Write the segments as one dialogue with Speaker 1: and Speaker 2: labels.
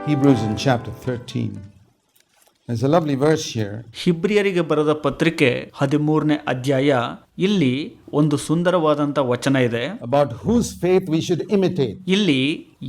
Speaker 1: Hebrews in chapter 13. There's a lovely verse here.
Speaker 2: ಹಿಬ್ರಿಯರಿಗೆ ಬರೆದ ಪತ್ರಿಕೆ 13ನೇ ಅಧ್ಯಾಯ. ಇಲ್ಲಿ ಒಂದು ಸುಂದರವಾದಂಥ ವಚನ ಇದೆ.
Speaker 1: About whose faith we should imitate.
Speaker 2: ಇಲ್ಲಿ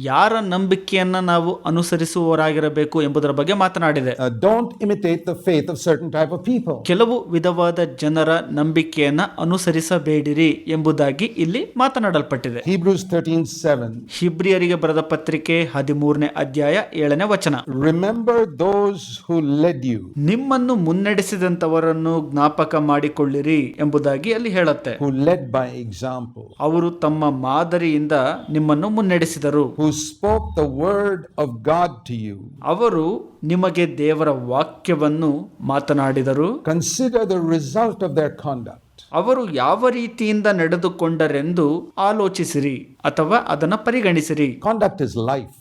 Speaker 2: ಯಾರ ನಂಬಿಕೆಯನ್ನ ನಾವು ಅನುಸರಿಸುವವರಾಗಿರಬೇಕು ಎಂಬುದರ ಬಗ್ಗೆ ಮಾತನಾಡಿದೆ.
Speaker 1: Don't imitate the faith of certain type of people.
Speaker 2: ಕೆಲವು ವಿಧವಾದ ಜನರ ನಂಬಿಕೆಯನ್ನ ಅನುಸರಿಸಬೇಡಿರಿ ಎಂಬುದಾಗಿ ಇಲ್ಲಿ ಮಾತನಾಡಲ್ಪಟ್ಟಿದೆ.
Speaker 1: Hebrews 13:7.
Speaker 2: ಹಿಬ್ರಿಯರಿಗೆ ಬರೆದ ಪತ್ರಿಕೆ 13ನೇ ಅಧ್ಯಾಯ 7ನೇ ವಚನ.
Speaker 1: Remember those who led you.
Speaker 2: ನಿಮ್ಮನ್ನು ಮುನ್ನಡೆಸಿದಂತವರನ್ನು ಜ್ಞಾಪಕ ಮಾಡಿಕೊಳ್ಳಿರಿ ಎಂಬುದಾಗಿ ಅಲ್ಲಿ ಹೇಳುತ್ತೆ.
Speaker 1: Who led by example.
Speaker 2: ಅವರು ತಮ್ಮ ಮಾದರಿಯಿಂದ ನಿಮ್ಮನ್ನು ಮುನ್ನಡೆಸಿದರು.
Speaker 1: Who spoke the word of God to you.
Speaker 2: ಅವರು ನಿಮಗೆ ದೇವರ ವಾಕ್ಯವನ್ನು ಮಾತನಾಡಿದರು.
Speaker 1: Consider the result of their conduct.
Speaker 2: ಅವರು ಯಾವ ರೀತಿಯಿಂದ ನಡೆದುಕೊಂಡರೆಂದು ಆಲೋಚಿಸಿರಿ ಅಥವಾ ಅದನ್ನು ಪರಿಗಣಿಸಿರಿ.
Speaker 1: Conduct is life.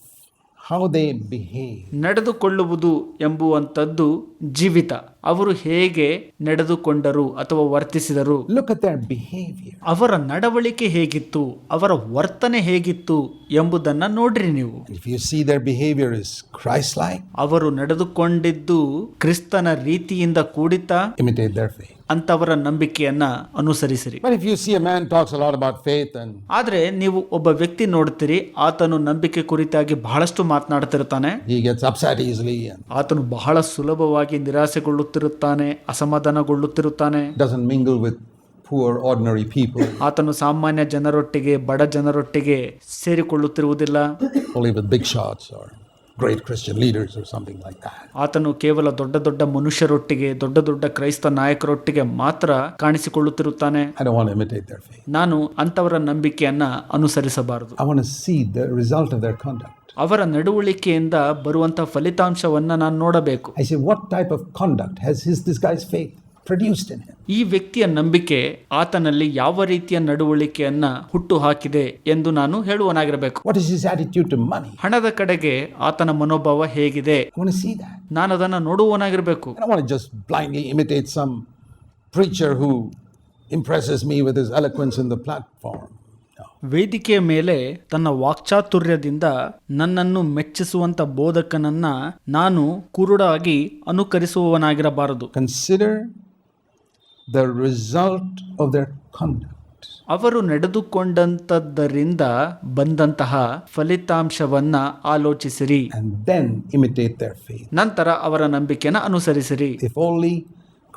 Speaker 1: How they behave.
Speaker 2: ನಡೆದುಕೊಳ್ಳುವುದು ಎಂಬುವಂಥದ್ದು ಜೀವಿತ. ಅವರು ಹೇಗೆ ನಡೆದುಕೊಂಡರು ಅಥವಾ ವರ್ತಿಸಿದರು.
Speaker 1: Look at their behavior.
Speaker 2: ಅವರ ನಡವಳಿಕೆ ಹೇಗಿತ್ತು, ಅವರ ವರ್ತನೆ ಹೇಗಿತ್ತು ಎಂಬುದನ್ನು ನೋಡ್ರಿ ನೀವು.
Speaker 1: If you see their behavior is Christ-like,
Speaker 2: ಅವರು ನಡೆದುಕೊಂಡಿದ್ದು ಕ್ರಿಸ್ತನ ರೀತಿಯಿಂದ ಕೂಡಿತ,
Speaker 1: imitate their faith.
Speaker 2: ಅಂತವರ ನಂಬಿಕೆಯನ್ನ ಅನುಸರಿಸಿರಿ.
Speaker 1: But if you see a man talks a lot about faith and
Speaker 2: ಆದ್ರೆ ನೀವು ಒಬ್ಬ ವ್ಯಕ್ತಿ ನೋಡ್ತೀರಿ, ಆತನು ನಂಬಿಕೆ ಕುರಿತಾಗಿ ಬಹಳಷ್ಟು ಮಾತನಾಡ್ತಿರ್ತಾನೆ.
Speaker 1: he gets upset easily and
Speaker 2: ಆತನು ಬಹಳ ಸುಲಭವಾಗಿ ನಿರಾಸೆಗೊಳ್ಳುತ್ತಿರುತ್ತಾನೆ, ಅಸಮಾಧಾನಗೊಳ್ಳುತ್ತಿರುತ್ತಾನೆ.
Speaker 1: doesn't mingle with poor ordinary people.
Speaker 2: ಆತನು ಸಾಮಾನ್ಯ ಜನರೊಟ್ಟಿಗೆ, ಬಡ ಜನರೊಟ್ಟಿಗೆ ಸೇರಿಕೊಳ್ಳುತ್ತಿರುವುದಿಲ್ಲ.
Speaker 1: Only with big shots or great Christian leaders or something like that.
Speaker 2: ಆತನು ಕೇವಲ ದೊಡ್ಡ ದೊಡ್ಡ ಮನುಷ್ಯರೊಟ್ಟಿಗೆ, ದೊಡ್ಡ ದೊಡ್ಡ ಕ್ರೈಸ್ತ ನಾಯಕರೊಟ್ಟಿಗೆ ಮಾತ್ರ ಕಾಣಿಸಿಕೊಳ್ಳುತ್ತಿರುತ್ತಾನೆ.
Speaker 1: I don't want to imitate their faith.
Speaker 2: ನಾನು ಅಂತವರ ನಂಬಿಕೆಯನ್ನ ಅನುಸರಿಸಬಾರದು.
Speaker 1: I want to see the result of their conduct.
Speaker 2: ಅವರ ನಡವಳಿಕೆಯಿಂದ ಬರುವಂತಹ ಫಲಿತಾಂಶವನ್ನ ನಾನು ನೋಡಬೇಕು.
Speaker 1: I say, what type of conduct has this guy's faith produced in him?
Speaker 2: ಈ ವ್ಯಕ್ತಿಯ ನಂಬಿಕೆ ಆತನಲ್ಲಿ ಯಾವ ರೀತಿಯ ನಡವಳಿಕೆಯನ್ನ ಹುಟ್ಟು ಹಾಕಿದೆ ಎಂದು ನಾನು ಹೇಳುವನಾಗಿರಬೇಕು.
Speaker 1: What is his attitude to money?
Speaker 2: ಹಣದ ಕಡೆಗೆ ಆತನ ಮನೋಭಾವ ಹೇಗಿದೆ,
Speaker 1: I want to see that.
Speaker 2: ನಾನು ಅದನ್ನು ನೋಡುವನಾಗಿರಬೇಕು.
Speaker 1: I don't want to just blindly imitate some preacher who impresses me with his eloquence in the platform.
Speaker 2: ವೇದಿಕೆಯ ಮೇಲೆ ತನ್ನ ವಾಕ್ಚಾತುರ್ಯದಿಂದ ನನ್ನನ್ನು ಮೆಚ್ಚಿಸುವಂತ ಬೋಧಕನನ್ನ ನಾನು ಕುರುಡಾಗಿ ಅನುಕರಿಸುವವನಾಗಿರಬಾರದು.
Speaker 1: Consider the result of their conduct.
Speaker 2: ಅವರು ನಡೆದುಕೊಂಡಂತದ್ದರಿಂದ ಬಂದಂತಹ ಫಲಿತಾಂಶವನ್ನ ಆಲೋಚಿಸಿರಿ.
Speaker 1: And then imitate their faith.
Speaker 2: ನಂತರ ಅವರ ನಂಬಿಕೆಯನ್ನು ಅನುಸರಿಸಿರಿ.
Speaker 1: If only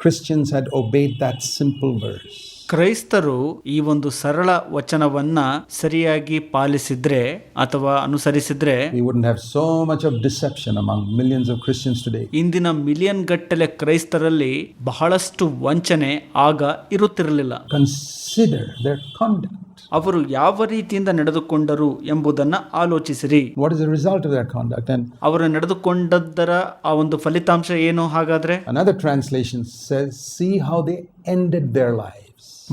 Speaker 1: Christians had obeyed that simple verse.
Speaker 2: ಕ್ರೈಸ್ತರು ಈ ಒಂದು ಸರಳ ವಚನವನ್ನ ಸರಿಯಾಗಿ ಪಾಲಿಸಿದ್ರೆ ಅಥವಾ ಅನುಸರಿಸಿದ್ರೆ,
Speaker 1: we wouldn't have so much of deception among millions of Christians today.
Speaker 2: ಇಂದಿನ ಮಿಲಿಯನ್ ಗಟ್ಟಲೆ ಕ್ರೈಸ್ತರಲ್ಲಿ ಬಹಳಷ್ಟು ವಂಚನೆ ಆಗ ಇರುತ್ತಿರಲಿಲ್ಲ.
Speaker 1: Consider their conduct.
Speaker 2: ಅವರು ಯಾವ ರೀತಿಯಿಂದ ನಡೆದುಕೊಂಡರು ಎಂಬುದನ್ನ ಆಲೋಚಿಸಿರಿ.
Speaker 1: What is the result of their conduct? And
Speaker 2: ಅವರು ನಡೆದುಕೊಂಡದ್ದರ ಆ ಒಂದು ಫಲಿತಾಂಶ ಏನು? ಹಾಗಾದ್ರೆ
Speaker 1: another translation says, see how they ended their lives.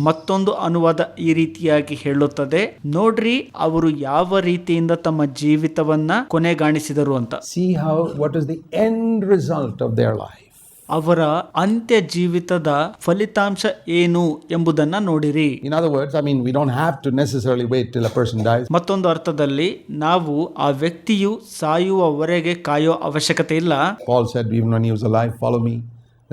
Speaker 2: ಮತ್ತೊಂದು ಅನುವಾದ ಈ ರೀತಿಯಾಗಿ ಹೇಳುತ್ತದೆ, ನೋಡ್ರಿ ಅವರು ಯಾವ ರೀತಿಯಿಂದ ತಮ್ಮ ಜೀವಿತವನ್ನ ಕೊನೆಗಾಣಿಸಿದರು ಅಂತ.
Speaker 1: See how, what is the end result of their life.
Speaker 2: ಅವರ ಅಂತ್ಯ ಜೀವಿತದ ಫಲಿತಾಂಶ ಏನು ಎಂಬುದನ್ನ ನೋಡಿರಿ.
Speaker 1: In other words, I mean, we don't have to necessarily wait till a person dies.
Speaker 2: ಮತ್ತೊಂದು ಅರ್ಥದಲ್ಲಿ ನಾವು ಆ ವ್ಯಕ್ತಿಯು ಸಾಯುವವರೆಗೆ ಕಾಯೋ ಅವಶ್ಯಕತೆ ಇಲ್ಲ.
Speaker 1: Paul said, even when he was alive, follow me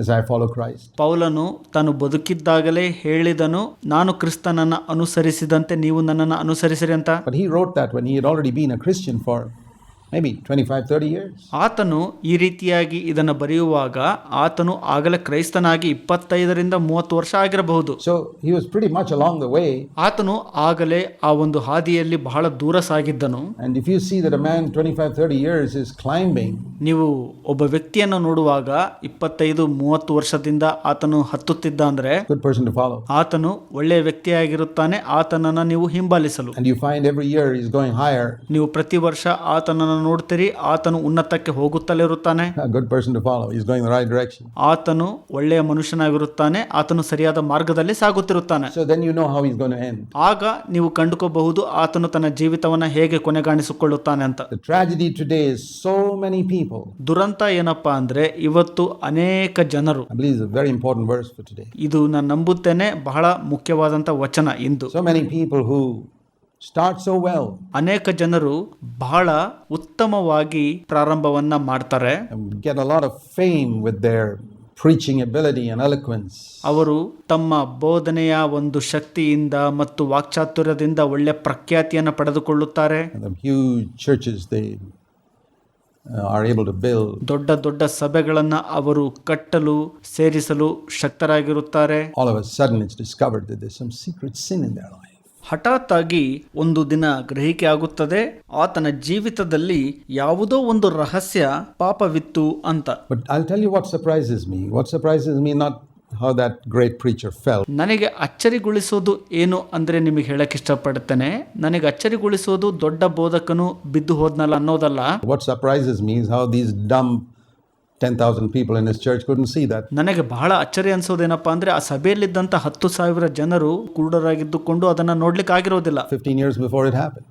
Speaker 1: as I follow Christ.
Speaker 2: ಪೌಲನು ತಾನು ಬದುಕಿದ್ದಾಗಲೇ ಹೇಳಿದನು, ನಾನು ಕ್ರಿಸ್ತನನ್ನ ಅನುಸರಿಸಿದಂತೆ ನೀವು ನನ್ನನ್ನು ಅನುಸರಿಸಿರಿ ಅಂತ.
Speaker 1: But he wrote that when he had already been a Christian for maybe 25-30 years.
Speaker 2: ಆತನು ಈ ರೀತಿಯಾಗಿ ಇದನ್ನು ಬರೆಯುವಾಗ ಆತನು ಆಗಲೇ ಕ್ರೈಸ್ತನಾಗಿ 25-30 ವರ್ಷ ಆಗಿರಬಹುದು.
Speaker 1: So he was pretty much along the way.
Speaker 2: ಆತನು ಆಗಲೇ ಆ ಒಂದು ಹಾದಿಯಲ್ಲಿ ಬಹಳ ದೂರ ಸಾಗಿದ್ದನು.
Speaker 1: And if you see that a man 25-30 years is climbing,
Speaker 2: ನೀವು ಒಬ್ಬ ವ್ಯಕ್ತಿಯನ್ನು ನೋಡುವಾಗ 25-30 ವರ್ಷದಿಂದ ಆತನು ಹತ್ತುತ್ತಿದ್ದ ಅಂದ್ರೆ
Speaker 1: good person to follow.
Speaker 2: ಆತನು ಒಳ್ಳೆಯ ವ್ಯಕ್ತಿಯಾಗಿರುತ್ತಾನೆ, ಆತನನ್ನ ನೀವು ಹಿಂಬಾಲಿಸಲು.
Speaker 1: And you find every year he's going higher.
Speaker 2: ನೀವು ಪ್ರತಿ ವರ್ಷ ಆತನನ್ನು ನೋಡ್ತೀರಿ, ಆತನು ಉನ್ನತಕ್ಕೆ ಹೋಗುತ್ತಲೇ ಇರುತ್ತಾನೆ.
Speaker 1: A good person to follow. He's going the right direction.
Speaker 2: ಆತನು ಒಳ್ಳೆಯ ಮನುಷ್ಯನಾಗಿರುತ್ತಾನೆ, ಆತನು ಸರಿಯಾದ ಮಾರ್ಗದಲ್ಲಿ ಸಾಗುತ್ತಿರುತ್ತಾನೆ.
Speaker 1: So then you know how he's going to end.
Speaker 2: ಆಗ ನೀವು ಕಂಡುಕೋಬಹುದು ಆತನು ತನ್ನ ಜೀವಿತವನ್ನ ಹೇಗೆ ಕೊನೆಗಾಣಿಸಿಕೊಳ್ಳುತ್ತಾನೆ ಅಂತ.
Speaker 1: The tragedy today is so many people.
Speaker 2: ದುರಂತ ಏನಪ್ಪಾ ಅಂದ್ರೆ ಇವತ್ತು ಅನೇಕ ಜನರು,
Speaker 1: I believe it's a very important verse for today.
Speaker 2: ಇದು ನಾನು ನಂಬುತ್ತೇನೆ ಬಹಳ ಮುಖ್ಯವಾದಂತ ವಚನ ಇಂದು.
Speaker 1: So many people who start so well
Speaker 2: ಅನೇಕ ಜನರು ಬಹಳ ಉತ್ತಮವಾಗಿ ಪ್ರಾರಂಭವನ್ನ ಮಾಡ್ತಾರೆ.
Speaker 1: and get a lot of fame with their preaching ability and eloquence.
Speaker 2: ಅವರು ತಮ್ಮ ಬೋಧನೆಯ ಒಂದು ಶಕ್ತಿಯಿಂದ ಮತ್ತು ವಾಕ್ಚಾತುರ್ಯದಿಂದ ಒಳ್ಳೆ ಪ್ರಖ್ಯಾತಿಯನ್ನು ಪಡೆದುಕೊಳ್ಳುತ್ತಾರೆ.
Speaker 1: And the huge churches they are able to build.
Speaker 2: ದೊಡ್ಡ ದೊಡ್ಡ ಸಭೆಗಳನ್ನು ಅವರು ಕಟ್ಟಲು ಸೇರಿಸಲು ಶಕ್ತರಾಗಿರುತ್ತಾರೆ.
Speaker 1: All of a sudden it's discovered that there's some secret sin in their life.
Speaker 2: ಹಠಾತ್ ಆಗಿ ಒಂದು ದಿನ ಗ್ರಹಿಕೆ ಆಗುತ್ತದೆ, ಆತನ ಜೀವಿತದಲ್ಲಿ ಯಾವುದೋ ಒಂದು ರಹಸ್ಯ ಪಾಪವಿತ್ತು ಅಂತ.
Speaker 1: But I'll tell you what surprises me. What surprises me not how that great preacher felt.
Speaker 2: ನನಗೆ ಅಚ್ಚರಿಗೊಳಿಸೋದು ಏನು ಅಂದರೆ ನಿಮಗೆ ಹೇಳಕ್ಕೆ ಇಷ್ಟಪಡ್ತೇನೆ. ನನಗೆ ಅಚ್ಚರಿಗೊಳಿಸೋದು ದೊಡ್ಡ ಬೋಧಕನು ಬಿದ್ದು ಹೋದ್ನಲ್ಲ ಅನ್ನೋದಲ್ಲ.
Speaker 1: What surprises me is how these dumb 10,000 people in his church couldn't see that.
Speaker 2: ನನಗೆ ಬಹಳ ಅಚ್ಚರಿ ಅನ್ಸೋದೇನಪ್ಪ ಅಂದ್ರೆ ಆ ಸಭೆಯಲ್ಲಿದ್ದಂಥ 10,000 ಜನರು ಕುರುಡರಾಗಿದ್ದುಕೊಂಡು ಅದನ್ನ ನೋಡ್ಲಿಕ್ಕೆ ಆಗಿರೋದಿಲ್ಲ.
Speaker 1: 15 years before it happened.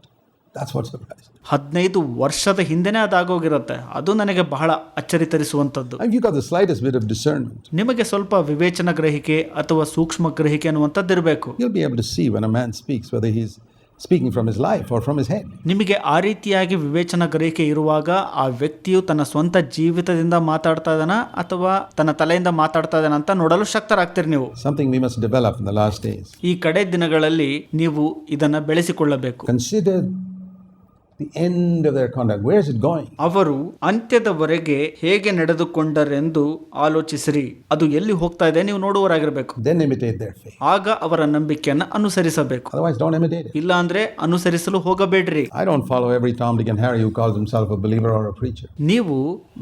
Speaker 1: That's what surprised me.
Speaker 2: 15 ವರ್ಷದ ಹಿಂದೆನೇ ಅದಾಗೋಗಿರುತ್ತೆ. ಅದು ನನಗೆ ಬಹಳ ಅಚ್ಚರಿ ತರಿಸುವಂಥದ್ದು.
Speaker 1: If you got the slightest bit of discernment,
Speaker 2: ನಿಮಗೆ ಸ್ವಲ್ಪ ವಿವೇಚನ ಗ್ರಹಿಕೆ ಅಥವಾ ಸೂಕ್ಷ್ಮ ಗ್ರಹಿಕೆ ಅನ್ನುವಂಥದ್ದು ಇರಬೇಕು.
Speaker 1: you'll be able to see when a man speaks whether he's speaking from his life or from his head.
Speaker 2: ನಿಮಗೆ ಆ ರೀತಿಯಾಗಿ ವಿವೇಚನ ಗ್ರಹಿಕೆ ಇರುವಾಗ ಆ ವ್ಯಕ್ತಿಯು ತನ್ನ ಸ್ವಂತ ಜೀವಿತದಿಂದ ಮಾತಾಡ್ತಾ ಇದ್ದಾನ ಅಥವಾ ತನ್ನ ತಲೆಯಿಂದ ಮಾತಾಡ್ತಾ ಇದ್ದಾನ ಅಂತ ನೋಡಲು ಶಕ್ತರಾಗ್ತೀರಿ ನೀವು.
Speaker 1: Something we must develop in the last days.
Speaker 2: ಈ ಕಡೆ ದಿನಗಳಲ್ಲಿ ನೀವು ಇದನ್ನ ಬೆಳೆಸಿಕೊಳ್ಳಬೇಕು.
Speaker 1: Consider the end of their conduct. Where is it going?
Speaker 2: ಅವರು ಅಂತ್ಯದವರೆಗೆ ಹೇಗೆ ನಡೆದುಕೊಂಡರೆಂದು ಆಲೋಚಿಸಿರಿ. ಅದು ಎಲ್ಲಿ ಹೋಗ್ತಾ ಇದೆ ನೀವು ನೋಡುವರಾಗಿರಬೇಕು.
Speaker 1: Then imitate their faith.
Speaker 2: ಆಗ ಅವರ ನಂಬಿಕೆಯನ್ನು ಅನುಸರಿಸಬೇಕು.
Speaker 1: Otherwise don't imitate it.
Speaker 2: ಇಲ್ಲ ಅಂದ್ರೆ ಅನುಸರಿಸಲು ಹೋಗಬೇಡ್ರಿ.
Speaker 1: I don't follow every Tom, Dick and Harry who calls himself a believer or a preacher.
Speaker 2: ನೀವು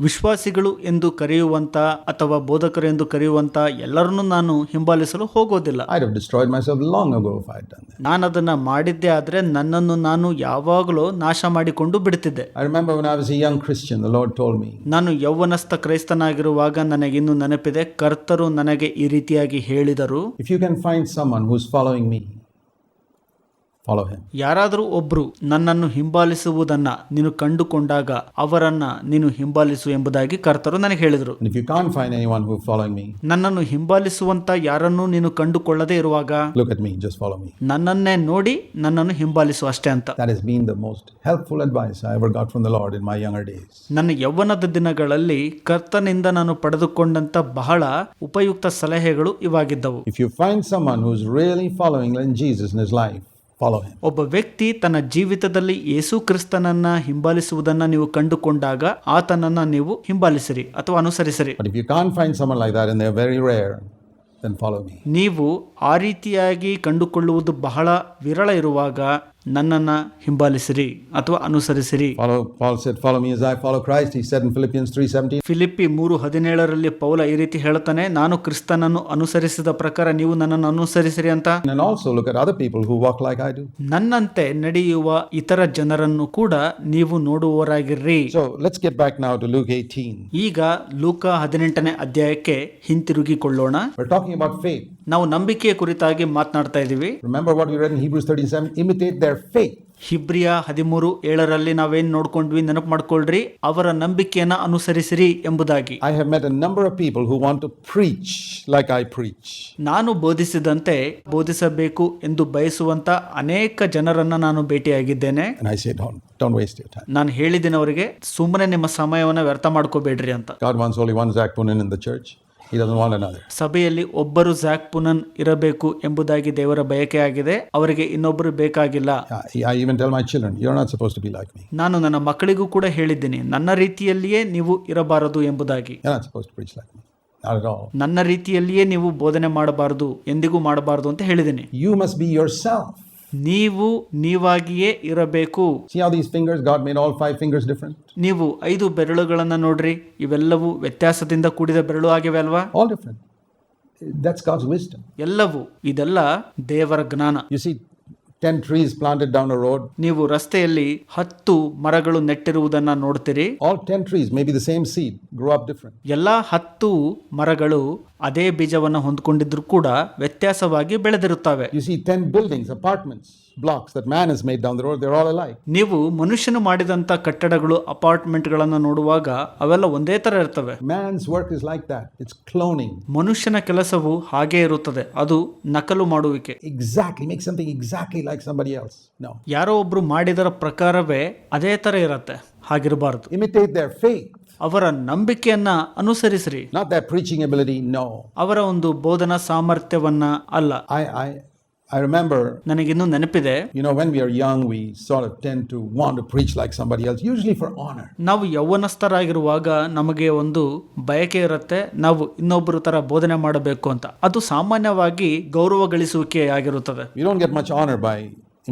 Speaker 2: ವಿಶ್ವಾಸಿಗಳು ಎಂದು ಕರೆಯುವಂತ ಅಥವಾ ಬೋಧಕರು ಎಂದು ಕರೆಯುವಂತ ಎಲ್ಲರನ್ನೂ ನಾನು ಹಿಂಬಾಲಿಸಲು ಹೋಗೋದಿಲ್ಲ.
Speaker 1: I'd have destroyed myself long ago if I'd done that.
Speaker 2: ನಾನು ಅದನ್ನ ಮಾಡಿದ್ದೆ ಆದ್ರೆ ನನ್ನನ್ನು ನಾನು ಯಾವಾಗಲೂ ನಾಶ ಮಾಡಿಕೊಂಡು ಬಿಡುತ್ತಿದ್ದೆ.
Speaker 1: I remember when I was a young Christian, the Lord told me,
Speaker 2: ನಾನು ಯೌವನಸ್ಥ ಕ್ರೈಸ್ತನಾಗಿರುವಾಗ ನನಗಿನ್ನೂ ನೆನಪಿದೆ, ಕರ್ತರು ನನಗೆ ಈ ರೀತಿಯಾಗಿ ಹೇಳಿದರು,
Speaker 1: if you can find someone who's following me, follow him.
Speaker 2: ಯಾರಾದರೂ ಒಬ್ರು ನನ್ನನ್ನು ಹಿಂಬಾಲಿಸುವುದನ್ನ ನೀನು ಕಂಡುಕೊಂಡಾಗ ಅವರನ್ನ ನೀನು ಹಿಂಬಾಲಿಸು ಎಂಬುದಾಗಿ ಕರ್ತರು ನನಗೆ ಹೇಳಿದರು.
Speaker 1: And if you can't find anyone who's following me,
Speaker 2: ನನ್ನನ್ನು ಹಿಂಬಾಲಿಸುವಂತ ಯಾರನ್ನೂ ನೀನು ಕಂಡುಕೊಳ್ಳದೆ ಇರುವಾಗ
Speaker 1: look at me, just follow me.
Speaker 2: ನನ್ನನ್ನೇ ನೋಡಿ ನನ್ನನ್ನು ಹಿಂಬಾಲಿಸು ಅಷ್ಟೇ ಅಂತ.
Speaker 1: That has been the most helpful advice I ever got from the Lord in my younger days.
Speaker 2: ನನ್ನ ಯೌವನದ ದಿನಗಳಲ್ಲಿ ಕರ್ತನಿಂದ ನಾನು ಪಡೆದುಕೊಂಡಂತ ಬಹಳ ಉಪಯುಕ್ತ ಸಲಹೆಗಳು ಇವಾಗಿದ್ದವು.
Speaker 1: If you find someone who's really following Jesus in his life, follow him.
Speaker 2: ಒಬ್ಬ ವ್ಯಕ್ತಿ ತನ್ನ ಜೀವಿತದಲ್ಲಿ ಯೇಸು ಕ್ರಿಸ್ತನನ್ನ ಹಿಂಬಾಲಿಸುವುದನ್ನ ನೀವು ಕಂಡುಕೊಂಡಾಗ ಆತನನ್ನ ನೀವು ಹಿಂಬಾಲಿಸಿರಿ ಅಥವಾ ಅನುಸರಿಸಿರಿ.
Speaker 1: But if you can't find someone like that and they're very rare, then follow me.
Speaker 2: ನೀವು ಆ ರೀತಿಯಾಗಿ ಕಂಡುಕೊಳ್ಳುವುದು ಬಹಳ ವಿರಳ ಇರುವಾಗ ನನ್ನನ್ನ ಹಿಂಬಾಲಿಸಿರಿ ಅಥವಾ ಅನುಸರಿಸಿರಿ.
Speaker 1: Paul said, follow me as I follow Christ. He said in Philippians 3:17.
Speaker 2: Philippi 3:17 ಪೌಲ ಈ ರೀತಿ ಹೇಳ್ತಾನೆ, ನಾನು ಕ್ರಿಸ್ತನನ್ನು ಅನುಸರಿಸಿದ ಪ್ರಕಾರ ನೀವು ನನ್ನನ್ನು ಅನುಸರಿಸಿರಿ ಅಂತ.
Speaker 1: And also look at other people who walk like I do.
Speaker 2: ನನ್ನಂತೆ ನಡೆಯುವ ಇತರ ಜನರನ್ನು ಕೂಡ ನೀವು ನೋಡುವವರಾಗಿರ್ರಿ.
Speaker 1: So let's get back now to Luke 18.
Speaker 2: ಈಗ ಲೂಕ 18ನೇ ಅಧ್ಯಾಯಕ್ಕೆ ಹಿಂತಿರುಗಿಕೊಳ್ಳೋಣ.
Speaker 1: We're talking about faith.
Speaker 2: ನಾವು ನಂಬಿಕೆಯ ಕುರಿತಾಗಿ ಮಾತನಾಡ್ತಾ ಇದ್ದೀವಿ.
Speaker 1: Remember what we read in Hebrews 13:7, imitate their faith.
Speaker 2: ಹಿಬ್ರಿಯ 13:7 ನಾವೇನ್ ನೋಡ್ಕೊಂಡ್ವಿ ನೆನಪು ಮಾಡ್ಕೊಳ್ರಿ, ಅವರ ನಂಬಿಕೆಯನ್ನ ಅನುಸರಿಸಿರಿ ಎಂಬುದಾಗಿ.
Speaker 1: I have met a number of people who want to preach like I preach.
Speaker 2: ನಾನು ಬೋಧಿಸಿದಂತೆ ಬೋಧಿಸಬೇಕು ಎಂದು ಬಯಸುವಂತ ಅನೇಕ ಜನರನ್ನ ನಾನು ಭೇಟಿಯಾಗಿದ್ದೇನೆ.
Speaker 1: And I say, don't waste your time.
Speaker 2: ನಾನು ಹೇಳಿದ್ದೇನೆ ಅವರಿಗೆ, ಸುಮ್ಮನೆ ನಿಮ್ಮ ಸಮಯವನ್ನ ವ್ಯರ್ಥ ಮಾಡ್ಕೋಬೇಡ್ರಿ ಅಂತ.
Speaker 1: God wants only one Zach Punin in the church. He doesn't want another.
Speaker 2: ಸಭೆಯಲ್ಲಿ ಒಬ್ಬರು ಝಾಕ್ ಪುನನ್ ಇರಬೇಕು ಎಂಬುದಾಗಿ ದೇವರ ಬಯಕೆ ಆಗಿದೆ. ಅವರಿಗೆ ಇನ್ನೊಬ್ಬರು ಬೇಕಾಗಿಲ್ಲ.
Speaker 1: I even tell my children, you're not supposed to be like me.
Speaker 2: ನಾನು ನನ್ನ ಮಕ್ಕಳಿಗೂ ಕೂಡ ಹೇಳಿದ್ದೀನಿ, ನನ್ನ ರೀತಿಯಲ್ಲಿಯೇ ನೀವು ಇರಬಾರದು ಎಂಬುದಾಗಿ.
Speaker 1: You're not supposed to preach like me. Not at all.
Speaker 2: ನನ್ನ ರೀತಿಯಲ್ಲಿಯೇ ನೀವು ಬೋಧನೆ ಮಾಡಬಾರದು, ಎಂದಿಗೂ ಮಾಡಬಾರದು ಅಂತ ಹೇಳಿದ್ದೀನಿ.
Speaker 1: You must be yourself.
Speaker 2: ನೀವು ನೀವಾಗಿಯೇ ಇರಬೇಕು.
Speaker 1: See how these fingers, God made all 5 fingers different?
Speaker 2: ನೀವು 5 ಬೆರಳುಗಳನ್ನ ನೋಡ್ರಿ, ಇವೆಲ್ಲವೂ ವ್ಯತ್ಯಾಸದಿಂದ ಕೂಡಿದ ಬೆರಳು ಆಗಿವೆ ಅಲ್ವಾ?
Speaker 1: All different. That's God's wisdom.
Speaker 2: ಎಲ್ಲವೂ ಇದೆಲ್ಲ ದೇವರ ಜ್ಞಾನ.
Speaker 1: You see 10 trees planted down a road.
Speaker 2: ನೀವು ರಸ್ತೆಯಲ್ಲಿ 10 ಮರಗಳು ನೆಟ್ಟಿರುವುದನ್ನ ನೋಡ್ತೀರಿ.
Speaker 1: All 10 trees, maybe the same seed, grow up different.
Speaker 2: ಎಲ್ಲಾ 10 ಮರಗಳು ಅದೇ ಬೀಜವನ್ನು ಹೊಂದ್ಕೊಂಡಿದ್ರು ಕೂಡ ವ್ಯತ್ಯಾಸವಾಗಿ ಬೆಳೆದಿರುತ್ತವೆ.
Speaker 1: You see 10 buildings, apartments, blocks that man has made down the road, they're all alike.
Speaker 2: ನೀವು ಮನುಷ್ಯನು ಮಾಡಿದಂಥ ಕಟ್ಟಡಗಳು, ಅಪಾರ್ಟ್ಮೆಂಟ್ಗಳನ್ನು ನೋಡುವಾಗ ಅವೆಲ್ಲ ಒಂದೇ ಥರ ಇರ್ತವೆ.
Speaker 1: Man's work is like that. It's cloning.
Speaker 2: ಮನುಷ್ಯನ ಕೆಲಸವು ಹಾಗೇ ಇರುತ್ತದೆ, ಅದು ನಕಲು ಮಾಡುವಿಕೆ.
Speaker 1: Exactly. Make something exactly like somebody else. No.
Speaker 2: ಯಾರೋ ಒಬ್ರು ಮಾಡಿದರ ಪ್ರಕಾರವೇ ಅದೇ ಥರ ಇರತ್ತೆ, ಹಾಗಿರಬಾರ್ದು.
Speaker 1: Imitate their faith.
Speaker 2: ಅವರ ನಂಬಿಕೆಯನ್ನ ಅನುಸರಿಸ್ರಿ,
Speaker 1: Not their preaching ability. No.
Speaker 2: ಅವರ ಒಂದು ಬೋಧನಾ ಸಾಮರ್ಥ್ಯವನ್ನ ಅಲ್ಲ.
Speaker 1: I remember,
Speaker 2: ನನಗಿನ್ನೂ ನೆನಪಿದೆ,
Speaker 1: when we are young, we sort of tend to want to preach like somebody else, usually for honor.
Speaker 2: ನಾವು ಯೌವನಸ್ಥರಾಗಿರುವಾಗ ನಮಗೆ ಒಂದು ಬಯಕೆ ಇರುತ್ತೆ, ನಾವು ಇನ್ನೊಬ್ಬರ ತರ ಬೋಧನೆ ಮಾಡಬೇಕು ಅಂತ. ಅದು ಸಾಮಾನ್ಯವಾಗಿ ಗೌರವ ಗಳಿಸುವಿಕೆ ಆಗಿರುತ್ತದೆ.
Speaker 1: You don't get much honor by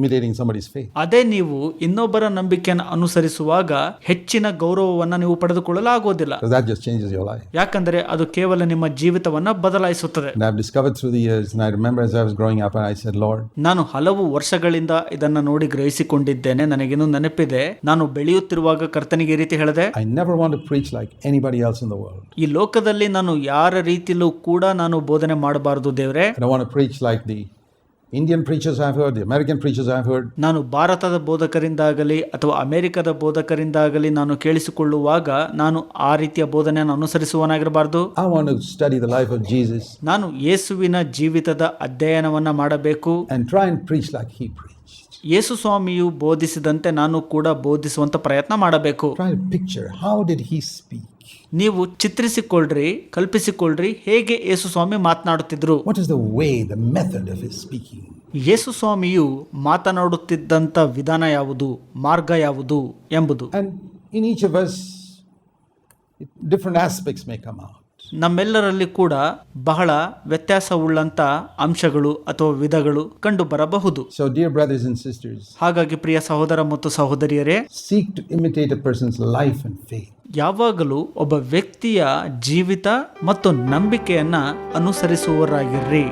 Speaker 1: imitating somebody's faith.
Speaker 2: ಅದೇ ನೀವು ಇನ್ನೊಬ್ಬರ ನಂಬಿಕೆಯನ್ನು ಅನುಸರಿಸುವಾಗ ಹೆಚ್ಚಿನ ಗೌರವವನ್ನು ನೀವು ಪಡೆದುಕೊಳ್ಳಲಾಗುವುದಿಲ್ಲ.
Speaker 1: Because that just changes your life.
Speaker 2: ಯಾಕಂದರೆ ಅದು ಕೇವಲ ನಿಮ್ಮ ಜೀವಿತವನ್ನ ಬದಲಾಯಿಸುತ್ತದೆ.
Speaker 1: And I've discovered through the years, and I remember as I was growing up, and I said, Lord,
Speaker 2: ನಾನು ಹಲವು ವರ್ಷಗಳಿಂದ ಇದನ್ನ ನೋಡಿ ಗ್ರಹಿಸಿಕೊಂಡಿದ್ದೇನೆ. ನನಗಿನ್ನೂ ನೆನಪಿದೆ, ನಾನು ಬೆಳೆಯುತ್ತಿರುವಾಗ ಕರ್ತನಿಗೆ ಈ ರೀತಿ ಹೇಳಿದೆ,
Speaker 1: I never want to preach like anybody else in the world.
Speaker 2: ಈ ಲೋಕದಲ್ಲಿ ನಾನು ಯಾರ ರೀತಿಯಲ್ಲೂ ಕೂಡ ನಾನು ಬೋಧನೆ ಮಾಡಬಾರದು ದೇವರೇ.
Speaker 1: I don't want to preach like the Indian preachers I've heard, the American preachers I've heard.
Speaker 2: ನಾನು ಭಾರತದ ಬೋಧಕರಿಂದಾಗಲಿ ಅಥವಾ ಅಮೆರಿಕದ ಬೋಧಕರಿಂದಾಗಲಿ ನಾನು ಕೇಳಿಸಿಕೊಳ್ಳುವಾಗ ನಾನು ಆ ರೀತಿಯ ಬೋಧನೆಯನ್ನು ಅನುಸರಿಸುವನಾಗಿರಬಾರದು.
Speaker 1: I want to study the life of Jesus.
Speaker 2: ನಾನು ಯೇಸುವಿನ ಜೀವಿತದ ಅಧ್ಯಯನವನ್ನ ಮಾಡಬೇಕು
Speaker 1: and try and preach like he preached.
Speaker 2: ಯೇಸು ಸ್ವಾಮಿಯು ಬೋಧಿಸಿದಂತೆ ನಾನು ಕೂಡ ಬೋಧಿಸುವಂತ ಪ್ರಯತ್ನ ಮಾಡಬೇಕು.
Speaker 1: Try to picture how did he speak.
Speaker 2: ನೀವು ಚಿತ್ರಿಸಿಕೊಳ್ಳ್ರಿ, ಕಲ್ಪಿಸಿಕೊಳ್ಳ್ರಿ, ಹೇಗೆ ಯೇಸು ಸ್ವಾಮಿ ಮಾತನಾಡುತ್ತಿದ್ರು.
Speaker 1: What is the way, the method of his speaking?
Speaker 2: ಯೇಸು ಸ್ವಾಮಿಯು ಮಾತನಾಡುತ್ತಿದ್ದಂಥ ವಿಧಾನ ಯಾವುದು, ಮಾರ್ಗ ಯಾವುದು ಎಂಬುದು.
Speaker 1: And in each of us, different aspects may come out.
Speaker 2: ನಮ್ಮೆಲ್ಲರಲ್ಲಿ ಕೂಡ ಬಹಳ ವ್ಯತ್ಯಾಸವುಳ್ಳಂತ ಅಂಶಗಳು ಅಥವಾ ವಿಧಗಳು ಕಂಡು ಬರಬಹುದು.
Speaker 1: So dear brothers and sisters,
Speaker 2: ಹಾಗಾಗಿ ಪ್ರಿಯ ಸಹೋದರ ಮತ್ತು ಸಹೋದರಿಯರೇ,
Speaker 1: seek to imitate a person's life and faith.
Speaker 2: ಯಾವಾಗಲೂ ಒಬ್ಬ ವ್ಯಕ್ತಿಯ ಜೀವಿತ ಮತ್ತು ನಂಬಿಕೆಯನ್ನ ಅನುಸರಿಸುವವರಾಗಿರ್ರಿ.